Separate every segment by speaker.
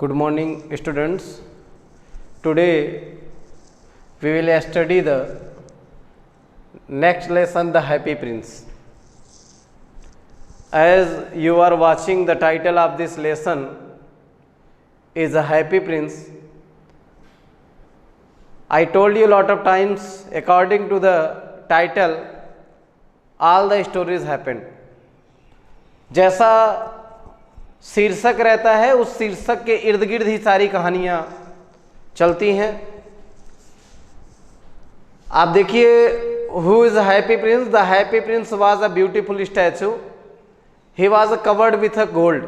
Speaker 1: Good morning, students. Today we will study the next lesson, The Happy Prince. As you are watching, the title of this lesson is The Happy Prince. I told you a lot of times, according to the title, all the stories happened. जैसा शीर्षक रहता है, उस शीर्षक के इर्द गिर्द ही सारी कहानियां चलती हैं। आप देखिए, who is happy prince? The happy prince was a beautiful statue. He was covered with a gold.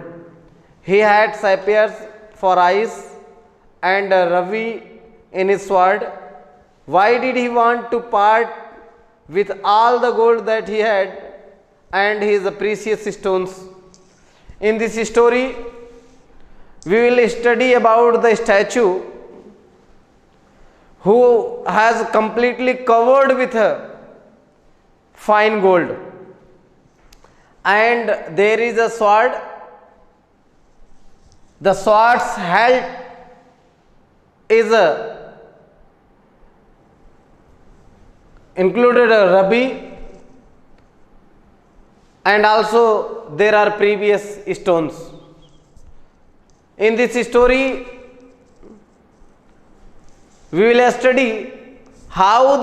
Speaker 1: He had sapphires for eyes and ruby in his sword. Why did he want to part with all the gold that he had and his precious stones? In this story, we will study about the statue who has completely covered with fine gold, and there is a sword. The sword's hilt is included a ruby, and also there are previous stones. In this story, we will study how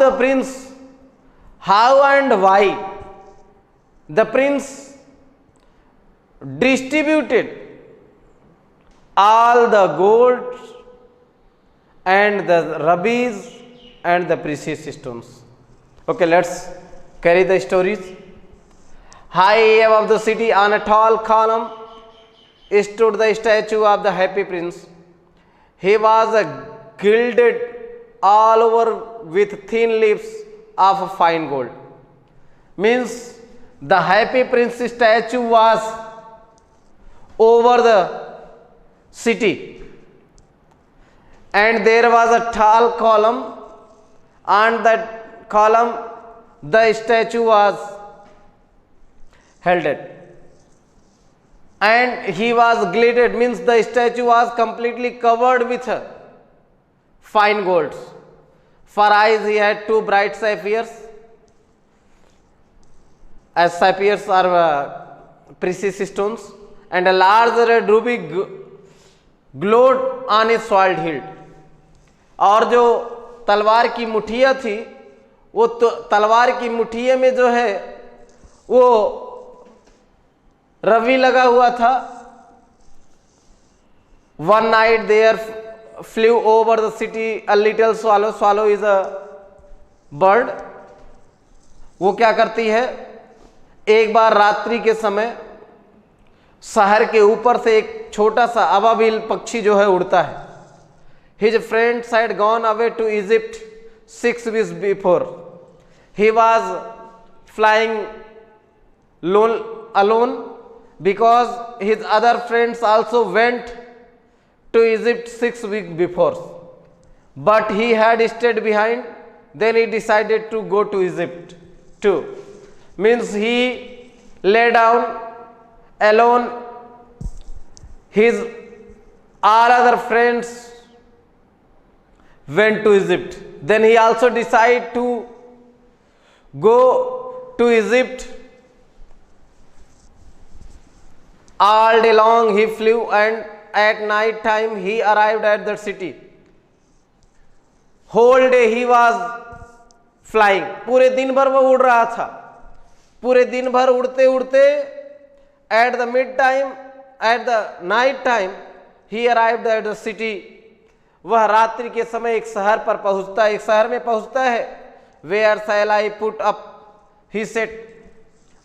Speaker 1: and why the prince distributed all the gold and the rubies and the precious stones. Okay, let's carry the stories. High above the city on a tall column stood the statue of the Happy Prince. He was gilded all over with thin leaves of fine gold. Means the Happy Prince statue was over the city, and there was a tall column. On that column, the statue was held, and he was gilded, means the statue was completely covered with fine golds. For eyes he had two bright sapphires, as sapphires are precious stones, and a large red ruby glowed on his sword hilt. और जो तलवार की मुठिया थी, वो तलवार की मुठिए में जो है वो रवि लगा हुआ था. One night there flew over the city a little swallow. Swallow is a bird. वो क्या करती है? एक बार रात्रि के समय शहर के ऊपर से एक छोटा सा अबाबिल पक्षी जो है उड़ता है. His friends had gone away to Egypt 6 weeks before. He was flying alone because his other friends also went to Egypt 6 weeks before. But he had stayed behind. Then he decided to go to Egypt too. Means he lay down alone. His all other friends went to Egypt. Then he also decided to go to Egypt. All day long he flew, and at night time he arrived at the city. Whole day he was flying. पूरे दिन भर वो उड़ रहा था. पूरे दिन भर उड़ते उड़ते at the night time he arrived at the city. वह रात्रि के समय एक शहर पर पहुंचता है, एक शहर में पहुंचता है. Where shall I put up? He said.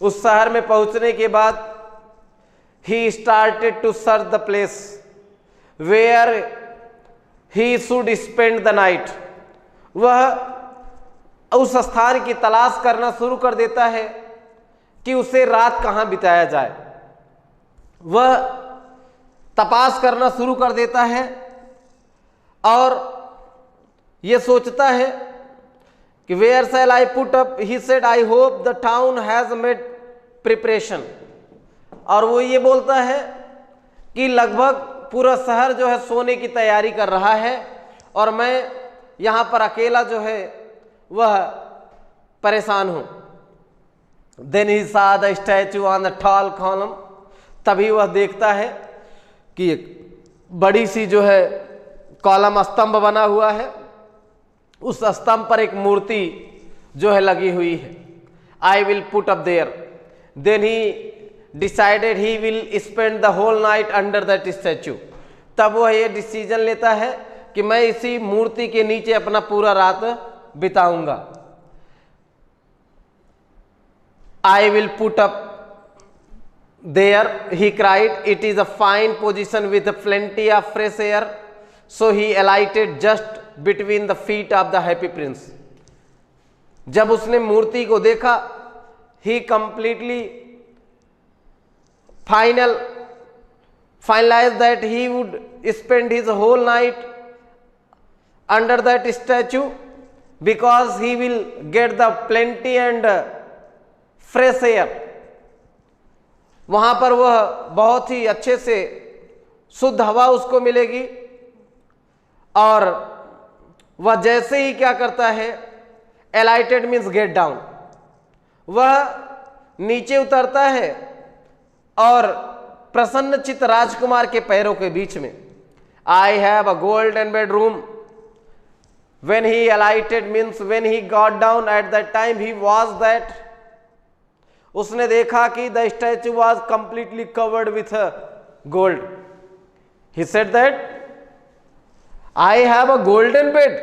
Speaker 1: उस शहर में पहुंचने के बाद he started to search the place where he should spend the night. वह उस स्थान की तलाश करना शुरू कर देता है कि उसे रात कहाँ बिताया जाए. वह तपास करना शुरू कर देता है और ये सोचता है कि where shall I put up? He said, I hope the town has made preparation. और वो ये बोलता है कि लगभग पूरा शहर जो है सोने की तैयारी कर रहा है और मैं यहाँ पर अकेला जो है वह परेशान हूँ। Then he saw the statue on the tall column. तभी वह देखता है कि एक बड़ी सी जो है कॉलम स्तंभ बना हुआ है, उस स्तंभ पर एक मूर्ति जो है लगी हुई है। I will put up there. Then he decided he will spend the whole night under that statue. तब वह ये डिसीजन लेता है कि मैं इसी मूर्ति के नीचे अपना पूरा रात बिताऊंगा। I will put up there, he cried. It is a fine position with plenty of fresh air. So he alighted just between the feet of the happy prince. जब उसने मूर्ति को देखा, he completely finalized that he would spend his whole night under that statue because he will get the plenty and fresh air. वहां पर वह बहुत ही अच्छे से शुद्ध हवा उसको मिलेगी और वह जैसे ही क्या करता है, एलाइटेड मीन्स गेट डाउन, वह नीचे उतरता है और प्रसन्नचित्त राजकुमार के पैरों के बीच में, I have a golden bedroom. When he alighted means when he got down, at that time he was that, उसने देखा कि the statue was completely covered with gold. He said that I have a golden bed,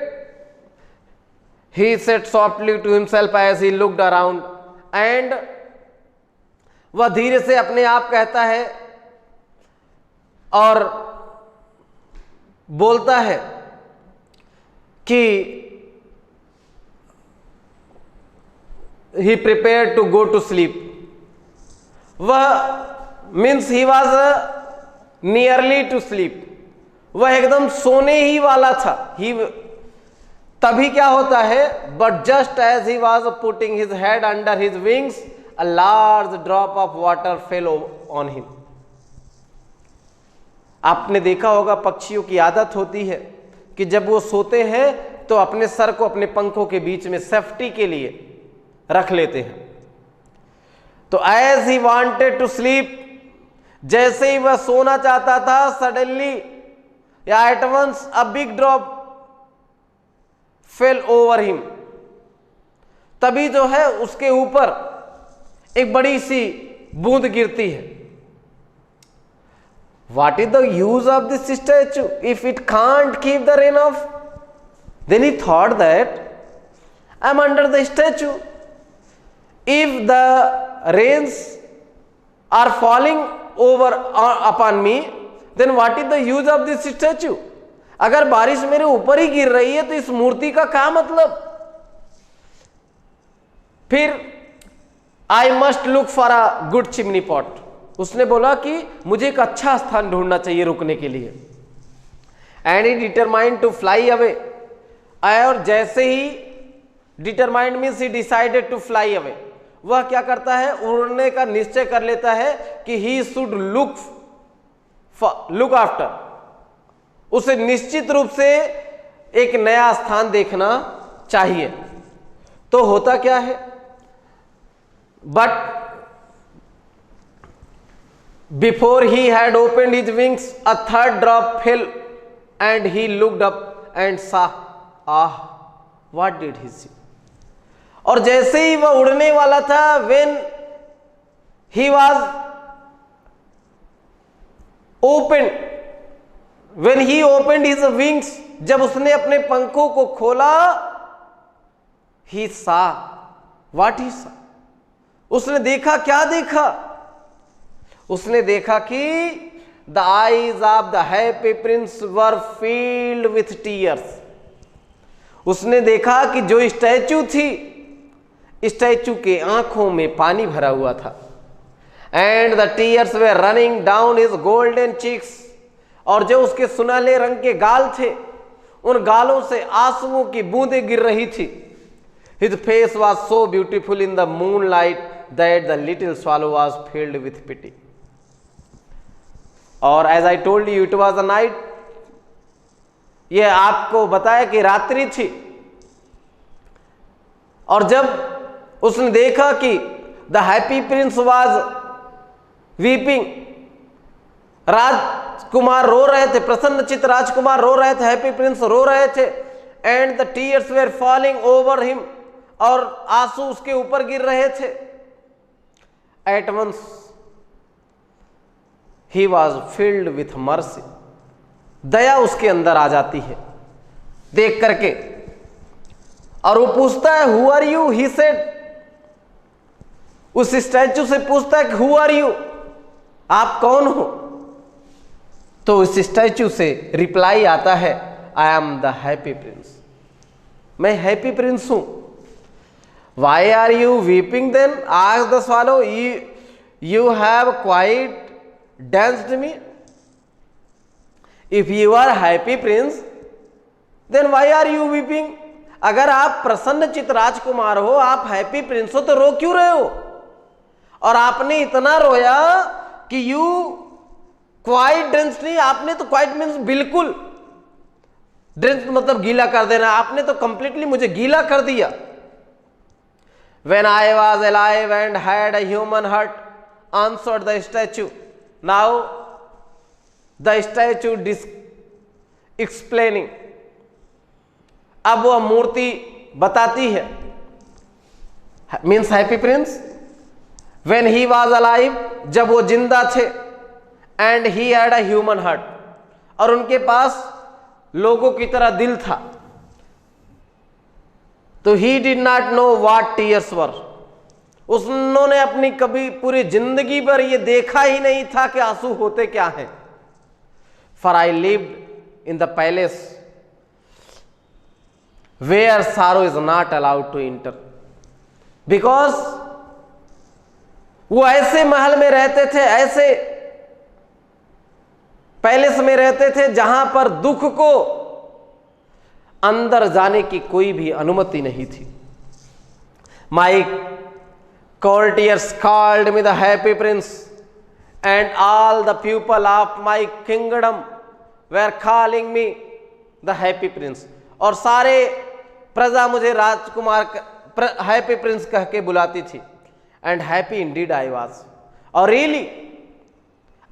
Speaker 1: he said softly to himself as he looked around, and वह धीरे से अपने आप कहता है और बोलता है कि he prepared to go to sleep. वह means he was nearly to sleep, वह एकदम सोने ही वाला था। ही तभी क्या होता है, but just as he was putting his head under his wings, a large drop of water fell on him. आपने देखा होगा पक्षियों की आदत होती है कि जब वो सोते हैं तो अपने सर को अपने पंखों के बीच में सेफ्टी के लिए रख लेते हैं। तो as he wanted to sleep, जैसे ही वह सोना चाहता था, सडनली या at once a big drop fell over him, तभी जो है उसके ऊपर एक बड़ी सी बूंद गिरती है। What is the use of this statue if it can't keep the rain off? Then he thought that I am under the statue, if the rains are falling over upon me, then what is the use of this statue? अगर बारिश मेरे ऊपर ही गिर रही है तो इस मूर्ति का क्या मतलब? फिर I must look for a good chimney pot. उसने बोला कि मुझे एक अच्छा स्थान ढूंढना चाहिए रुकने के लिए। And he determined to fly away. और जैसे ही determined means he decided to fly away, वह क्या करता है, उड़ने का निश्चय कर लेता है कि ही शुड लुक आफ्टर, उसे निश्चित रूप से एक नया स्थान देखना चाहिए। तो होता क्या है, but before he had opened his wings a third drop fail and he looked up and सा, आह व्हाट डिड ही सी। और जैसे ही वह उड़ने वाला था, when he was open, when he opened his wings, जब उसने अपने पंखों को खोला, ही सा व्हाट ही सा, उसने देखा, क्या देखा? उसने देखा कि the eyes of the happy Prince were field with tears. उसने देखा कि जो स्टैचू थी, स्टैचू के आंखों में पानी भरा हुआ था। And the tears way running down his golden cheeks, और जो उसके सुनहले रंग के गाल थे, उन गालों से आंसुओं की बूंदें गिर रही थी। His face was so beautiful in the moonlight that the little swallow was filled with pity. और as I told you it was a night, ये आपको बताया कि रात्रि थी। और जब उसने देखा कि the happy prince was weeping, राजकुमार रो रहे थे, प्रसन्नचित राजकुमार रो रहे थे, हैप्पी प्रिंस रो रहे थे, and the tears were falling over him, और आंसू उसके ऊपर गिर रहे थे। At once he was filled with mercy, दया उसके अंदर आ जाती है देख करके। और वो पूछता है who are you, he said, उस स्टैचू से पूछता है हु आर यू, आप कौन हो। तो उस स्टैचू से रिप्लाई आता है I am the happy prince, मैं हैप्पी प्रिंस हूं। Why are you weeping then, asked the swallow, you have quite danced me, if you are happy prince then why are you weeping, अगर आप प्रसन्नचित राजकुमार हो, आप happy Prince हो, तो रो क्यों रहे हो। और आपने इतना रोया कि यू क्वाइट ड्रेंच्ड मी, आपने तो क्वाइट मीन्स बिल्कुल, ड्रेंच्ड मतलब गीला कर देना, आपने तो कंप्लीटली मुझे गीला कर दिया। when I was alive and had a human heart, answered the statue. Now the statue explaining, अब वह मूर्ति बताती है, means happy Prince when he was alive, जब वो जिंदा थे, and he had a human heart, और उनके पास लोगों की तरह दिल था, तो he did not know what tears were, उन्होंने अपनी कभी पूरी जिंदगी पर ये देखा ही नहीं था कि आंसू होते क्या हैं। For I lived in the palace where sorrow is not allowed to enter, because वो ऐसे महल में रहते थे, ऐसे पैलेस में रहते थे जहां पर दुख को अंदर जाने की कोई भी अनुमति नहीं थी। माई courtiers called me the happy prince, and all the people of my kingdom were calling me the happy prince, और सारे प्रजा मुझे राजकुमार हैप्पी प्रिंस कह के बुलाती थी। And happy indeed I was, और really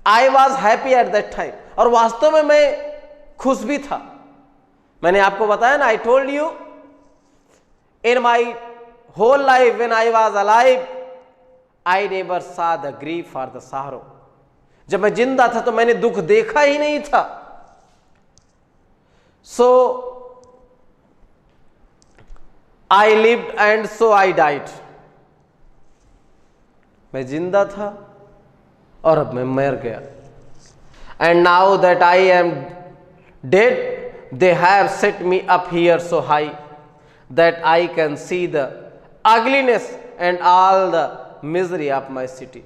Speaker 1: I was happy at that time, और वास्तव में मैं खुश भी था। मैंने आपको बताया ना, I told you in my whole life when I was alive I never saw the grief or the sorrow, जब मैं जिंदा था तो मैंने दुख देखा ही नहीं था। So I lived and so I died, मैं जिंदा था और अब मैं मर गया। And now that I am dead, they have set me up here so high that I can see the ugliness and all the misery of my city,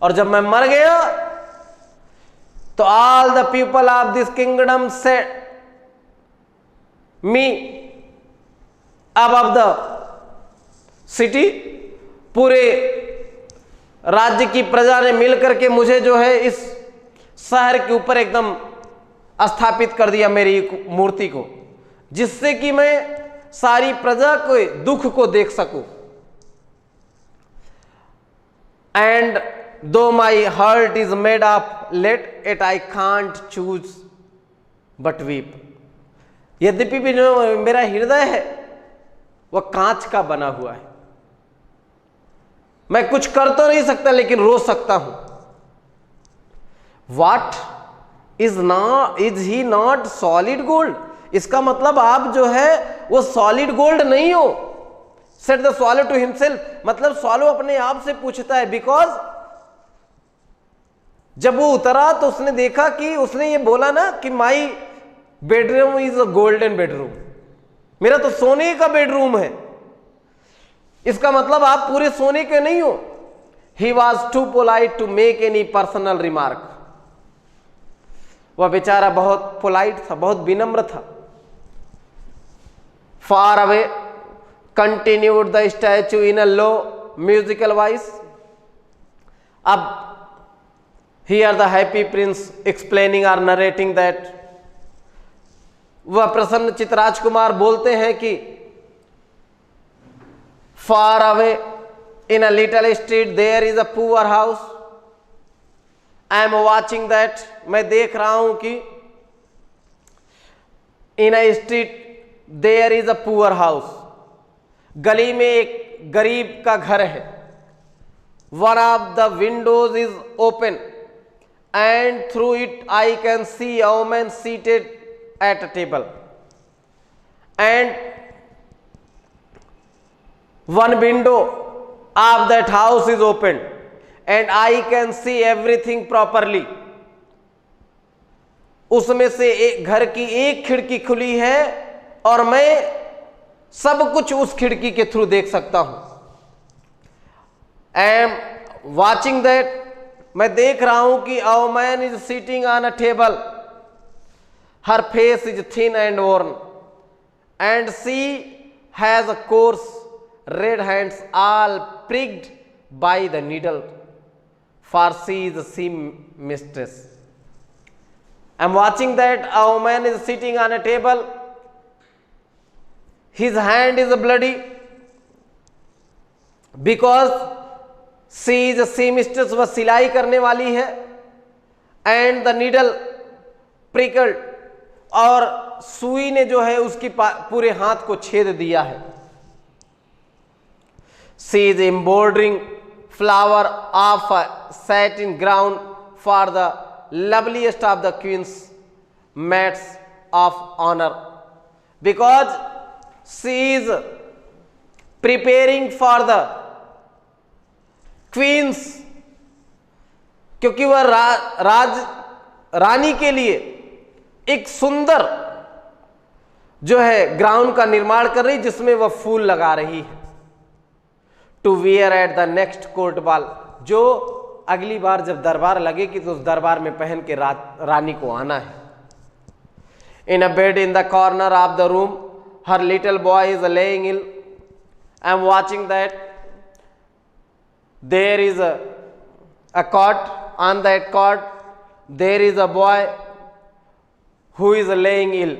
Speaker 1: और जब मैं मर गया तो all the people of this kingdom set me above the city, पूरे राज्य की प्रजा ने मिलकर के मुझे जो है इस शहर के ऊपर एकदम स्थापित कर दिया, मेरी मूर्ति को, जिससे कि मैं सारी प्रजा के दुख को देख सकूं। And though my heart is made of lead, yet I can't choose but weep, यद्यपि भी जो मेरा हृदय है वह कांच का बना हुआ है, मैं कुछ कर तो नहीं सकता लेकिन रो सकता हूं। What is he not solid gold, इसका मतलब आप जो है वो सॉलिड गोल्ड नहीं हो। Said the swallow to himself, मतलब स्वॉलो अपने आप से पूछता है, बिकॉज जब वो उतरा तो उसने देखा कि उसने ये बोला ना कि my bedroom is a golden bedroom, मेरा तो सोने का बेडरूम है, इसका मतलब आप पूरे सोने के नहीं हो। He was too polite to make any personal remark, वह बेचारा बहुत पोलाइट था, बहुत विनम्र था। Far away continued the statue in a low musical voice, अब Here the happy prince explaining or narrating that, वह प्रसन्नचित राजकुमार बोलते हैं कि far away in a little street there is a poor house. I am watching that, मैं देख रहा हूं कि in a street there is a poor house. गली में एक गरीब का घर है. One of the windows is open and through it I can see a woman seated at a table, and one window of that house is open and I can see everything properly. उसमें से एक घर की एक खिड़की खुली है और मैं सब कुछ उस खिड़की के थ्रू देख सकता हूं. I am watching that, मैं देख रहा हूं कि a woman is sitting on a table. Her face is thin and worn and she has a coarse red hands all pricked by the needle, for she is a seamstress. I am watching that a woman is sitting on a table. His hand is bloody because she is a seamstress, वह सिलाई करने वाली है. And the needle prickled, और सुई ने जो है उसकी पूरे हाथ को छेद दिया है. She is embroidering flower of a satin ground for the loveliest of the queen's maids of honor, because she is preparing for the queens, क्योंकि वह रानी के लिए एक सुंदर जो है ग्राउंड का निर्माण कर रही, जिसमें वह फूल लगा रही है. To wear at the next court ball, जो अगली बार जब दरबार लगेगी तो उस दरबार में पहन के रानी को आना है. In a bed in the corner of the room her little boy is lying ill. I am watching that there is a cot. On that cot there is a boy who is lying ill.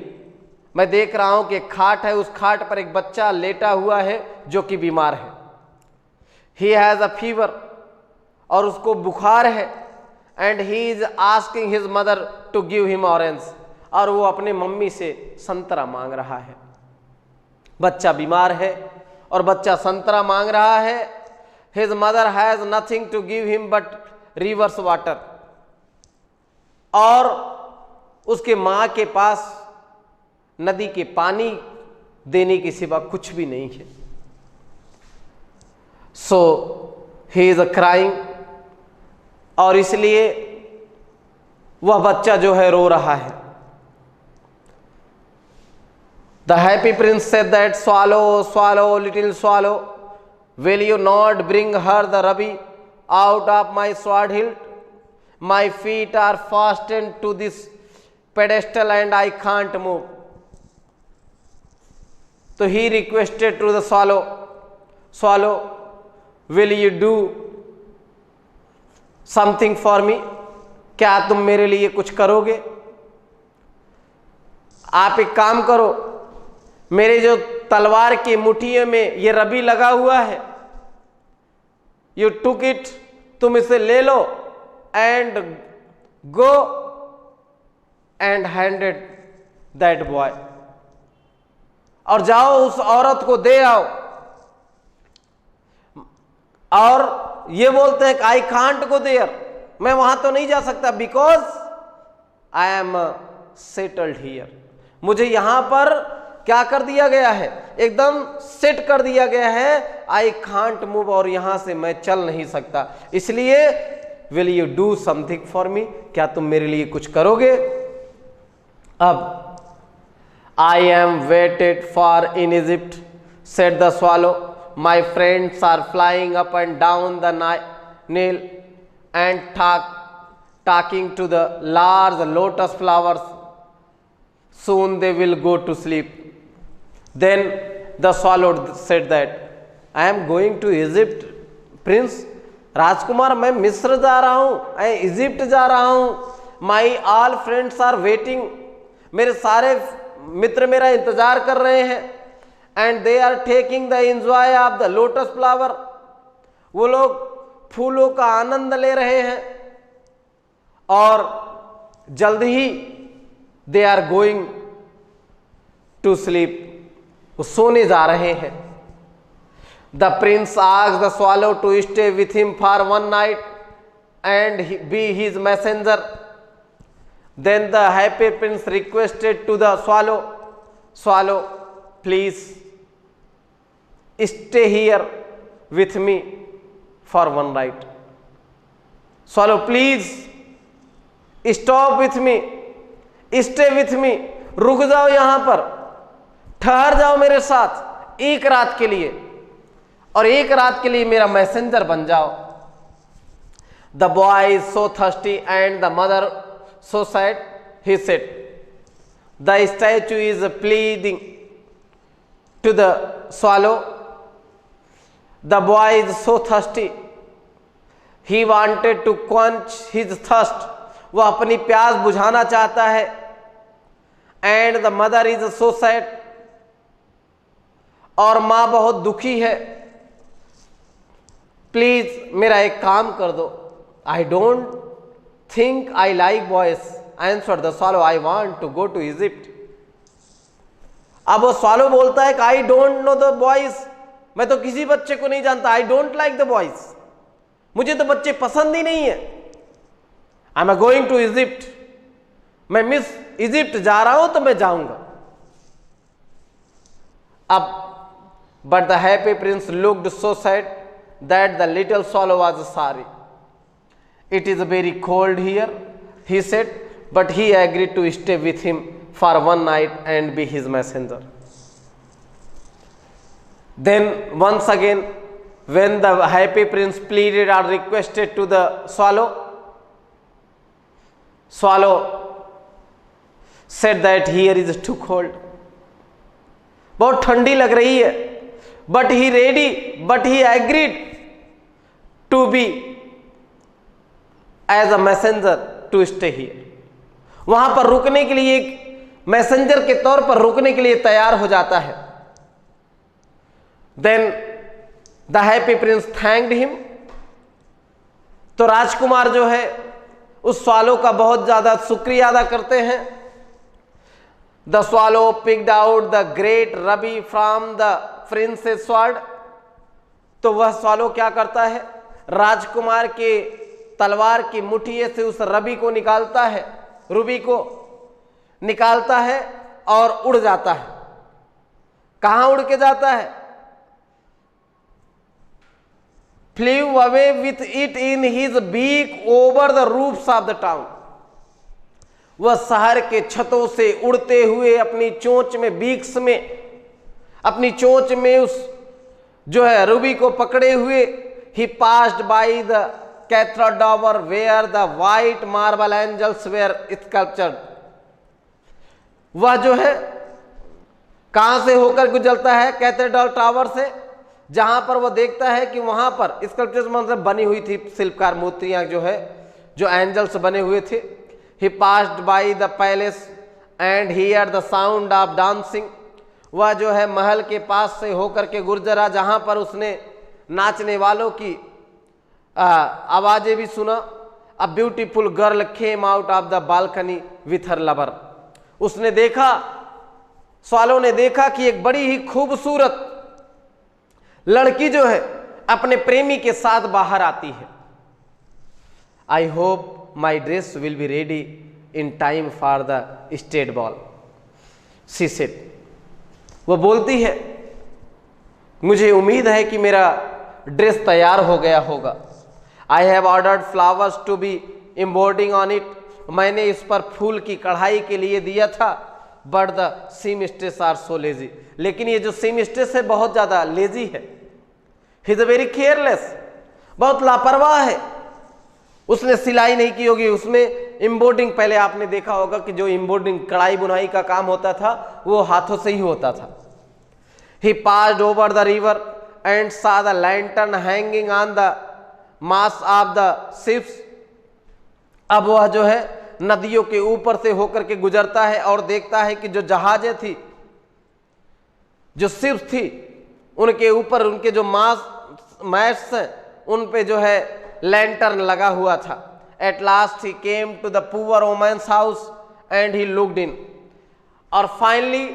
Speaker 1: मैं देख रहा हूं कि एक खाट है, उस खाट पर एक बच्चा लेटा हुआ है जो कि बीमार है. ही हैज अ फीवर, और उसको बुखार है. And he is asking his mother to give him orange, और वो अपने मम्मी से संतरा मांग रहा है. बच्चा बीमार है और बच्चा संतरा मांग रहा है. His mother has nothing to give him but river's water, और उसके मां के पास नदी के पानी देने के सिवा कुछ भी नहीं है. सो ही इज क्राइंग, और इसलिए वह बच्चा जो है रो रहा है. The happy Prince said that swallow, swallow, little swallow, will you not bring her the ruby out of my sword hilt? My feet are fastened to this pedestal and I can't move. So he requested to the swallow, swallow, will you do something for me? क्या तुम मेरे लिए कुछ करोगे? आप एक काम करो, मेरे जो तलवार की मुठियों में ये रबी लगा हुआ है, यू टुक इट, तुम इसे ले लो, and go and handed that boy, और जाओ उस औरत को दे आओ. और ये बोलते हैं कि आई कांट गो देयर, मैं वहां तो नहीं जा सकता, because I am settled here. मुझे यहां पर क्या कर दिया गया है, एकदम सेट कर दिया गया है. आई कांट मूव, और यहां से मैं चल नहीं सकता. इसलिए will you do something for me, क्या तुम मेरे लिए कुछ करोगे? अब I am waited for in Egypt said the swallow, my friends are flying up and down the Nile and talking to the large lotus flowers. Soon they will go to sleep. Then the swallow said that, I am going to Egypt, prince, राजकुमार मैं मिस्र जा रहा हूं, मैं Egypt जा रहा हूं, my all friends are waiting, मेरे सारे मित्र मेरा इंतजार कर रहे हैं, and they are taking the enjoy of the lotus flower, वो लोग फूलों का आनंद ले रहे हैं, और जल्द ही they are going to sleep, वो सोने जा रहे हैं। The prince asked the swallow to stay with him for one night and be his messenger. Then the happy prince requested to the swallow, swallow please stay here with me for one night, swallow please stop with me, stay with me, रुक जाओ यहां पर, ठहर जाओ मेरे साथ एक रात के लिए, और एक रात के लिए मेरा मैसेंजर बन जाओ। The boy is so thirsty and the mother so sad, he said. The statue is pleading to the swallow, the boy is so thirsty, he wanted to quench his thirst, वो अपनी प्यास बुझाना चाहता है। And the mother is so sad, और मां बहुत दुखी है, प्लीज मेरा एक काम कर दो। I don't think I like boys, answered the swallow, I want to go to Egypt. अब वो स्वैलो बोलता है कि I don't know the boys, मैं तो किसी बच्चे को नहीं जानता, I don't like the boys, मुझे तो बच्चे पसंद ही नहीं है। I am going to Egypt, मैं मिस इजिप्ट जा रहा हूं तो मैं जाऊंगा। अब but the happy prince looked so sad that the little swallow was sorry. It is very cold here, he said, but he agreed to stay with him for one night and be his messenger. Then once again, when the happy prince pleaded or requested to the swallow, swallow said that here is too cold, बहुत ठंडी लग रही है, but he agreed to be as a messenger to stay here. वहां पर रुकने के लिए, एक मैसेंजर के तौर पर रुकने के लिए तैयार हो जाता है। Then the happy prince thanked him. तो राजकुमार जो है उस स्वैलो का बहुत ज्यादा शुक्रिया अदा करते हैं। The swallow picked out the great ruby from the prince's sword. तो वह स्वैलो क्या करता है, राजकुमार के तलवार की मुठिए से उस रबी को निकालता है, रूबी को निकालता है और उड़ जाता है। कहां उड़ के जाता है? Flew away with it in his beak over the roofs of the town. वह शहर के छतों से उड़ते हुए अपनी चोंच में, बीक्स में, अपनी चोंच में उस जो है रूबी को पकड़े हुए, he passed by the cathedral tower where the white marble angels were sculptured. वह जो है कहां से होकर गुजरता है? कैथेड्रल टावर से, जहां पर वह देखता है कि वहां पर स्कल्पचर्स मतलब बनी हुई थी, शिल्पकार मूर्तियां जो है, जो एंजल्स बने हुए थे। He passed by the palace and heard the sound of dancing. वह जो है महल के पास से होकर के गुजरा, जहां पर उसने नाचने वालों की आवाजें भी सुना। A beautiful girl came out of the balcony with her lover. उसने देखा, स्वैलो ने देखा कि एक बड़ी ही खूबसूरत लड़की जो है अपने प्रेमी के साथ बाहर आती है। I hope my dress will be ready in time for the state ball, she said. वो बोलती है, मुझे उम्मीद है कि मेरा ड्रेस तैयार हो गया होगा। I have ordered flowers to be embroidering on it. मैंने इस पर फूल की कढ़ाई के लिए दिया था। But the seamstress are so lazy. लेकिन ये जो seamstress है बहुत ज़्यादा लेजी है। He is very careless. बहुत लापरवाह है। उसने सिलाई नहीं की होगी, उसमें एम्ब्रॉयडरिंग, पहले आपने देखा होगा कि जो एम्ब्रॉयडरिंग कढ़ाई बुनाई का काम होता था वो हाथों से ही होता था। He passed over the river and saw the lantern hanging on the mass of the ships. अब वह जो है नदियों के ऊपर से होकर के गुजरता है और देखता है कि जो जहाजें थी, जो शिप्स थी, उनके ऊपर उनके जो मैट्स हैं उन पे जो है लैंटर्न लगा हुआ था। At last he came to the poor women's house and he looked in, और finally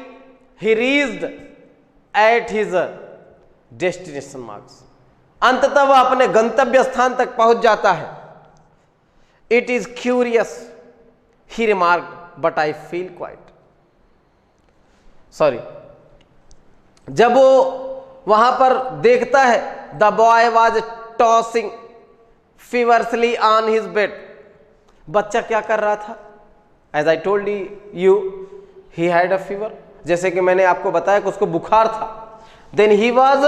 Speaker 1: he reached at his destination marks. अंततः वह अपने गंतव्य स्थान तक पहुंच जाता है। It is curious he remarked but I feel quite sorry. जब वो वहां पर देखता है, the boy was tossing feverishly on his bed. बच्चा क्या कर रहा था? As I told you he had a fever, जैसे कि मैंने आपको बताया कि उसको बुखार था। Then he was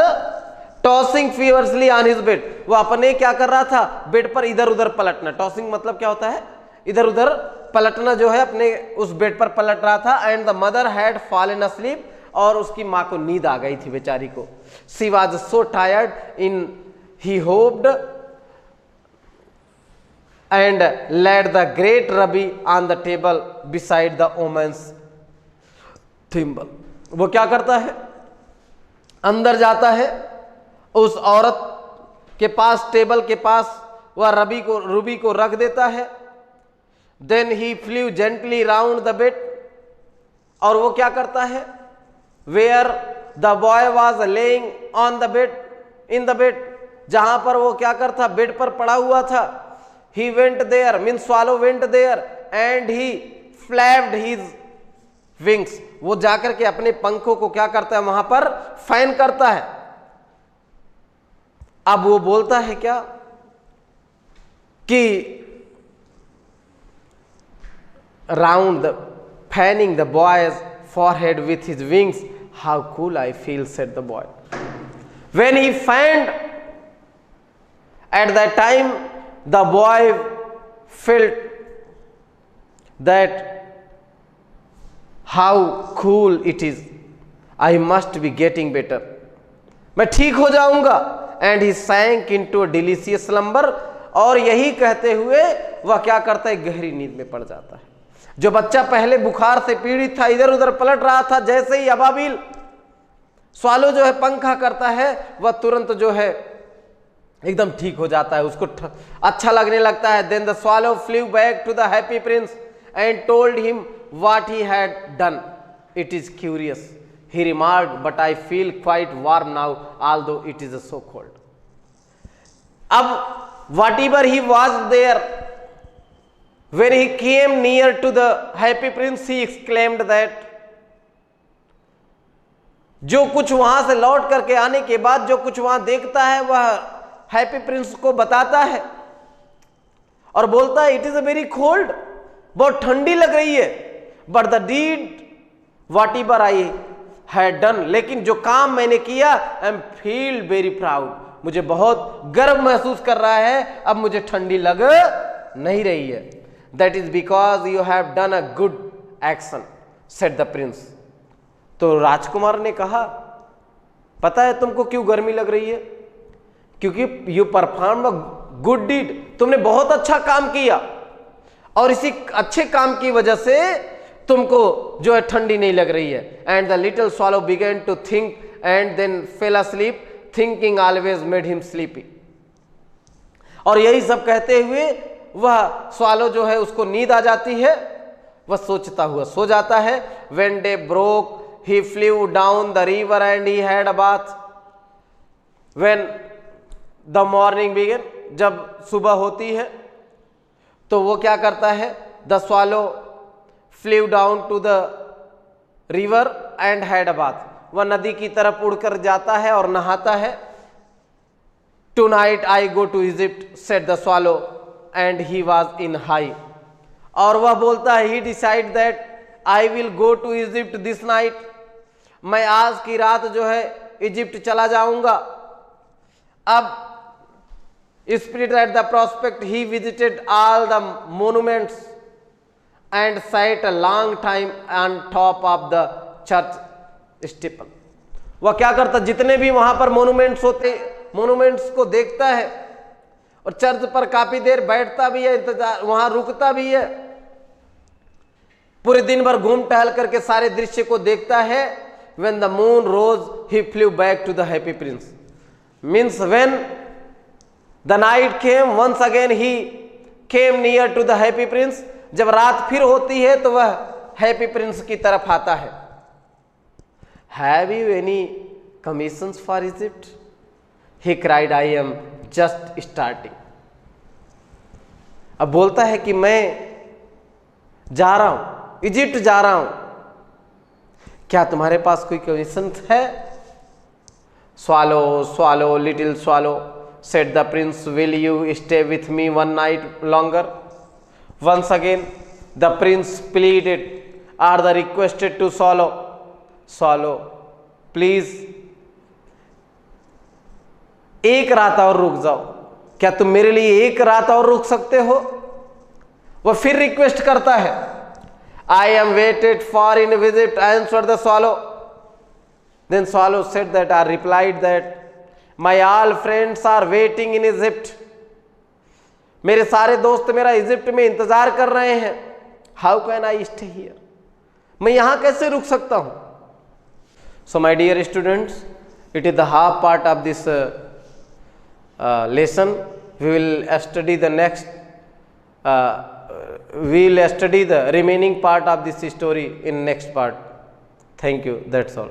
Speaker 1: tossing feverishly on his bed. वो अपने क्या कर रहा था? बेड पर इधर उधर पलटना। टॉसिंग मतलब क्या होता है? इधर उधर पलटना, जो है अपने उस बेड पर पलट रहा था। And the mother had fallen asleep, और उसकी मां को नींद आ गई थी बेचारी को। She was so tired in he hopped and laid the great ruby on the table beside the women's thimble. वो क्या करता है? अंदर जाता है, उस औरत के पास, टेबल के पास वह रूबी को रख देता है। Then he flew gently round the bed, और वो क्या करता है? Where the boy was lying on the bed, in the bed, जहां पर वो क्या करता? बेड पर पड़ा हुआ था। He went there, mean swallow went there and he flapped his wings. वो जाकर के अपने पंखों को क्या करता है? वहां पर फैन करता है। अब वो बोलता है क्या कि round the fanning the boys forehead with his wings, how cool I feel, said the boy. When he fanned, at that time the boy felt that how cool it is, I must be getting better, मैं ठीक हो जाऊंगा। and he sank into a delicious slumber, और यही कहते हुए वह क्या करता है? गहरी नींद में पड़ जाता है। जो बच्चा पहले बुखार से पीड़ित था, इधर उधर पलट रहा था, जैसे ही अबाबिल स्वालो जो है पंखा करता है, वह तुरंत जो है एकदम ठीक हो जाता है, उसको अच्छा लगने लगता है। Then the swallow flew back to the happy prince and told him what he had done. It is curious he remarked but I feel quite warm now although it is so cold. अब whatever he was there, when he came near to the happy prince, he exclaimed that, जो कुछ वहां से लौट करके आने के बाद जो कुछ वहां देखता है, वह हैप्पी प्रिंस को बताता है और बोलता है, it is a very cold, बहुत ठंडी लग रही है। But the deed whatever I had done, लेकिन जो काम मैंने किया, I am feel very proud, मुझे बहुत गर्व महसूस कर रहा है, अब मुझे ठंडी लग नहीं रही है। That is because you have done a good action, said the prince. तो राजकुमार ने कहा, पता है तुमको क्यों गर्मी लग रही है? क्योंकि you performed a good deed, तुमने बहुत अच्छा काम किया, और इसी अच्छे काम की वजह से तुमको जो है ठंडी नहीं लग रही है। And the little swallow began to think and then fell asleep. Thinking always made him sleepy. और यही सब कहते हुए वह स्वालो जो है उसको नींद आ जाती है, वह सोचता हुआ सो जाता है। When day broke, he flew down the river and he had a bath. When the morning began, जब सुबह होती है तो वो क्या करता है? The swallow flew down to the river and had a bath. वह नदी की तरफ उड़कर जाता है और नहाता है। Tonight I go to Egypt, said the swallow. And he was in high, और वह बोलता है, he decide that I will go to Egypt this night, मैं आज की रात जो है इजिप्ट चला जाऊंगा। अब spirit at the prospect, he visited all the monuments and sat a long time on top of the church steeple. वह क्या करता? जितने भी वहां पर मोनूमेंट्स होते, मोनूमेंट्स को देखता है और चर्च पर काफी देर बैठता भी है, इंतजार वहां रुकता भी है, पूरे दिन भर घूम टहल करके सारे दृश्य को देखता है। When the moon rose, he flew back to the happy prince. Means when the night came, once again he came near to the happy prince. जब रात फिर होती है तो वह हैप्पी प्रिंस की तरफ आता है। Have you any commissions for Egypt? He cried, I am just starting. अब बोलता है कि मैं जा रहा हूं, इजिप्ट जा रहा हूं, क्या तुम्हारे पास कोई कमीशन है? Swallow, swallow, little swallow, said the prince, will you stay with me one night longer? Once again the prince pleaded or the requested to swallow, swallow, please एक रात और रुक जाओ, क्या तुम मेरे लिए एक रात और रुक सकते हो? वह फिर रिक्वेस्ट करता है। I am waited for in Egypt, answered the swallow. Then swallow said that, or replied that, my all friends are waiting in Egypt. मेरे सारे दोस्त मेरा इजिप्ट में इंतजार कर रहे हैं। How can I stay here? मैं यहां कैसे रुक सकता हूं? So my dear students, it is the half part of this lesson. We will study the next. We will study the remaining part of this story in next part. Thank you. That's all.